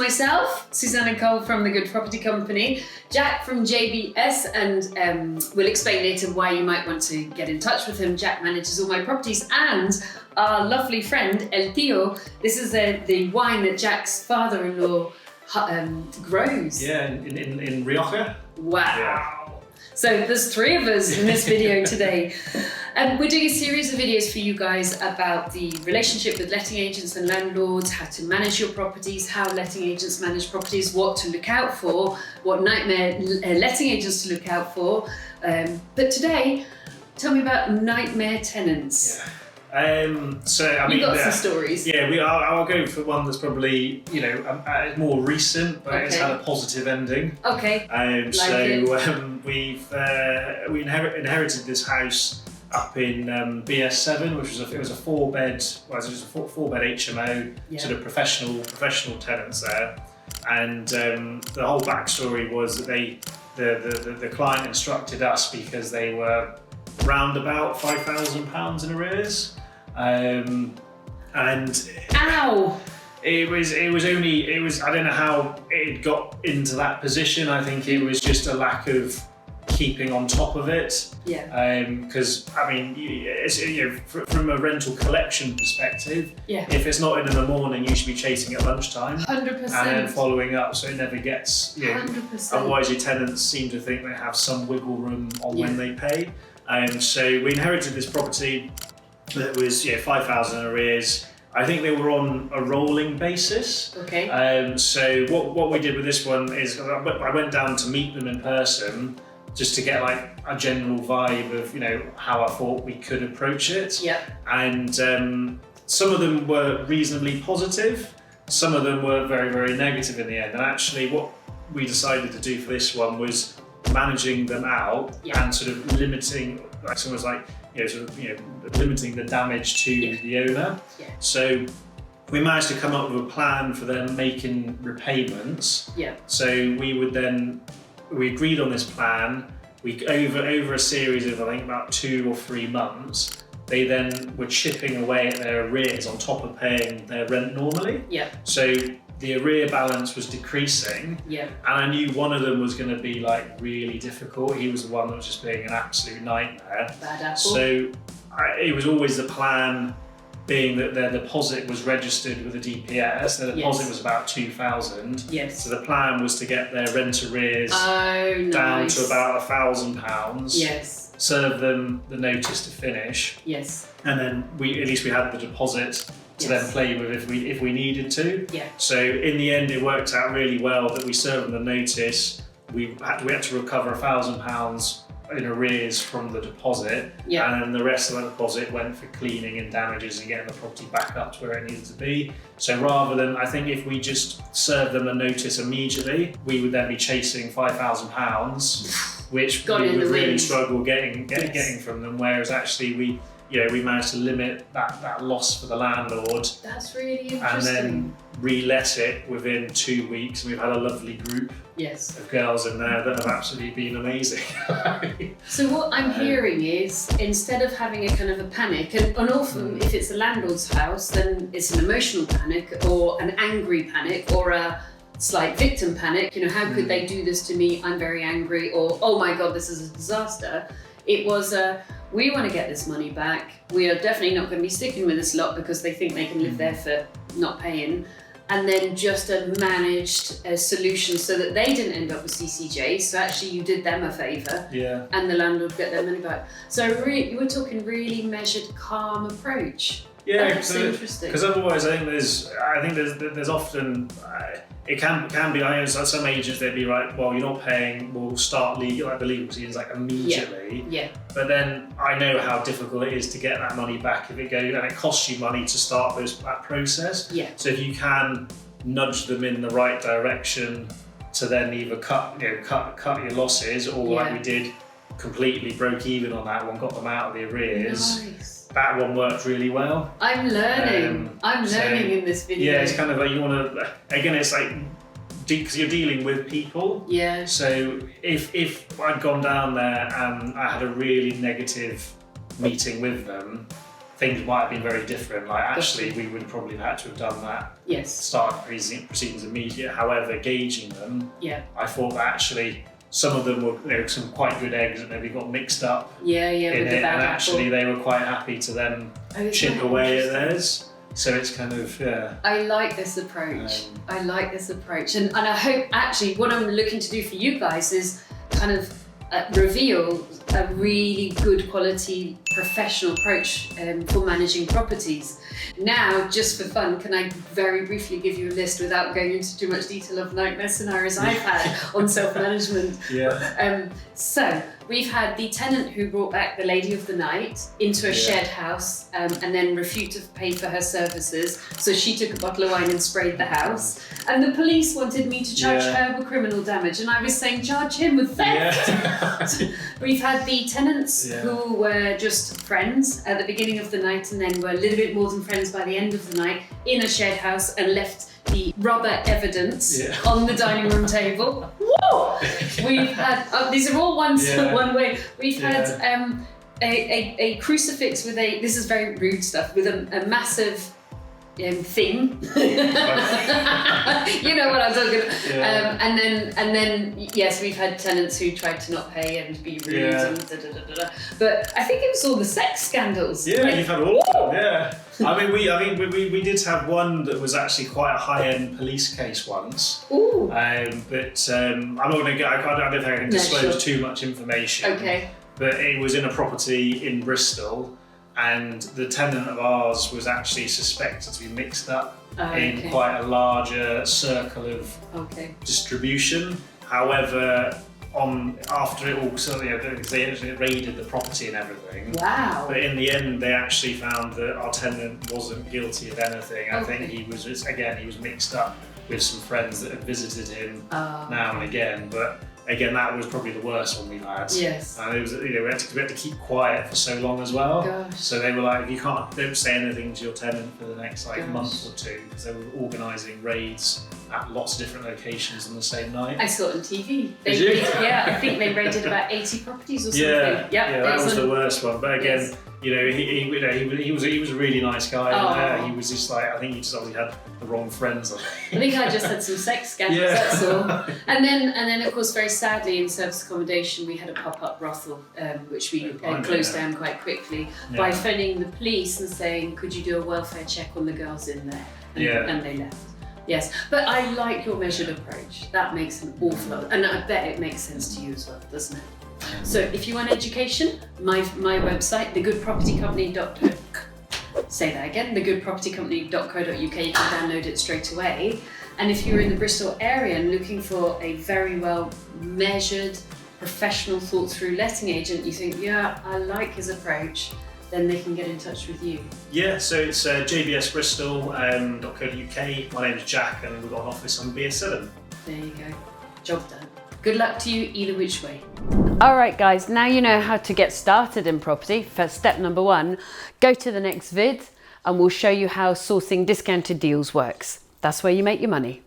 myself, Susannah Cole from the Good Property Company, Jack from JBS, and we'll explain later why you might want to get in touch with him. Jack manages all my properties, and our lovely friend El Tío. This is the wine that Jack's father-in-law grows. Yeah, in Rioja. Wow. Yeah. So there's 3 of us in this video today. We're doing a series of videos for you guys about the relationship with letting agents and landlords, how to manage your properties, how letting agents manage properties, what to look out for, what nightmare letting agents to look out for. But today, tell me about nightmare tenants. Yeah. So I mean, you got some stories. Yeah, I'll go for one that's probably more recent, but it's had a positive ending. Okay. We inherited this house up in BS7, which was a 4-bed, four bed HMO, sort of professional tenants there, and the whole backstory was that the client instructed us because they were round about £5,000 in arrears. And ow! It was I don't know how it got into that position. I think it was just a lack of keeping on top of it. Yeah. Because I mean, from a rental collection perspective, yeah, if it's not in the morning, you should be chasing at lunchtime. 100%. And then following up, so it never gets. 100%. Otherwise, your tenants seem to think they have some wiggle room on when they pay. So we inherited this property that was 5,000 arrears. I think they were on a rolling basis. Okay. So what we did with this one is I went down to meet them in person just to get like a general vibe of how I thought we could approach it. Yeah. And some of them were reasonably positive. Some of them were very, very negative in the end. And actually what we decided to do for this one was managing them out and sort of limiting, like someone's like, limiting the damage to the owner. Yeah. So we managed to come up with a plan for them making repayments. Yeah. So we agreed on this plan. We over a series of I think about 2 or 3 months, they then were chipping away at their arrears on top of paying their rent normally. Yeah. So the arrear balance was decreasing. Yeah. And I knew one of them was going to be like really difficult. He was the one that was just being an absolute nightmare. Bad apple. So it was always the plan being that their deposit was registered with the DPS. Their deposit was about 2,000. Yes. So the plan was to get their rent arrears down to about £1,000. Yes. Serve them the notice to finish. Yes. And then at least we had the deposit to then play with if we needed to. Yeah. So in the end, it worked out really well that we served them the notice. We had to recover £1,000 in arrears from the deposit, and then the rest of the deposit went for cleaning and damages and getting the property back up to where it needed to be. So rather than, I think if we just served them a notice immediately, we would then be chasing £5,000, which we would really struggle getting from them. Whereas actually we managed to limit that loss for the landlord. That's really interesting. And then re-let it within 2 weeks. And we've had a lovely group of girls in there that have absolutely been amazing. So what I'm hearing is, instead of having a kind of a panic, and often if it's a landlord's house, then it's an emotional panic or an angry panic or a slight victim panic. How could they do this to me? I'm very angry. Or, oh my God, this is a disaster. It was we want to get this money back. We are definitely not going to be sticking with this lot because they think they can live there for not paying. And then just a managed solution so that they didn't end up with CCJ. So actually you did them a favour. Yeah. And the landlord get their money back. So you were talking really measured, calm approach. Yeah, that's interesting. Because otherwise, I think there's often it can be. I know some agents they'd be like, well, you're not paying. We'll start the legal proceedings immediately. Yeah. But then I know how difficult it is to get that money back if it goes, and it costs you money to start that process. Yeah. So if you can nudge them in the right direction to then either cut your losses, or like we did, completely broke even on that one, got them out of the arrears. Nice. That one worked really well. I'm learning. I'm learning in this video. Yeah, it's kind of like you want to. Again, it's like because you're dealing with people. Yeah. So if I'd gone down there and I had a really negative meeting with them, things might have been very different. Like actually, we would probably have had to have done that. Yes. Start proceedings immediate. However, gauging them, yeah, I thought that actually some of them were some quite good eggs that maybe got mixed up. Yeah, in with it, the bad and apple. actually they were quite happy to then chip away at theirs. So it's kind of I like this approach. I like this approach, and I hope actually what I'm looking to do for you guys is kind of reveal a really good quality professional approach for managing properties. Now, just for fun, can I very briefly give you a list without going into too much detail of nightmare scenarios I've had on self-management? Yeah. So we've had the tenant who brought back the lady of the night into a shared house and then refused to pay for her services. So she took a bottle of wine and sprayed the house. And the police wanted me to charge her with criminal damage. And I was saying, charge him with theft. Yeah. We've had the tenants who were just friends at the beginning of the night and then were a little bit more than friends by the end of the night in a shared house and left the rubber evidence on the dining room table. Whoa! We've had, these are all one way. We've had a crucifix with this is very rude stuff, with a massive thing. You know what I'm talking about. And then yes, we've had tenants who tried to not pay and be rude and But I think it was all the sex scandals. Yeah, you've had all of them. Yeah. I mean, we did have one that was actually quite a high-end police case once. Ooh. But I'm not going to go. I don't think I can disclose too much information. Okay. But it was in a property in Bristol, and the tenant of ours was actually suspected to be mixed up in quite a larger circle of distribution. However, after it all, they actually raided the property and everything. Wow! But in the end, they actually found that our tenant wasn't guilty of anything. I think he was mixed up with some friends that had visited him now and again. But again, that was probably the worst one we've had. Yes. And it was, we had to keep quiet for so long as well. Gosh. So they were like, don't say anything to your tenant for the next month or two, because they were organising raids at lots of different locations on the same night. I saw it on TV. Did you? I think they raided about 80 properties or something. Yeah, that was the worst one. But again, he was a really nice guy. He was just like, I think he just obviously had the wrong friends. I think I just had some sex scandals, that's all. And then of course, very sadly, in service accommodation, we had a pop-up brothel, which we closed down quite quickly by phoning the police and saying, could you do a welfare check on the girls in there? And they left. Yes, but I like your measured approach. That makes an awful lot, and I bet it makes sense to you as well, doesn't it? So if you want education, my website, thegoodpropertycompany.co. Say that again, thegoodpropertycompany.co.uk. You can download it straight away. And if you're in the Bristol area and looking for a very well measured, professional, thought through letting agent, you think, I like his approach, then they can get in touch with you. Yeah, so it's jbsbristol.co.uk. My name is Jack, and we've got an office on BS7. There you go. Job done. Good luck to you either which way. All right, guys, now you know how to get started in property. For step number 1, go to the next vid and we'll show you how sourcing discounted deals works. That's where you make your money.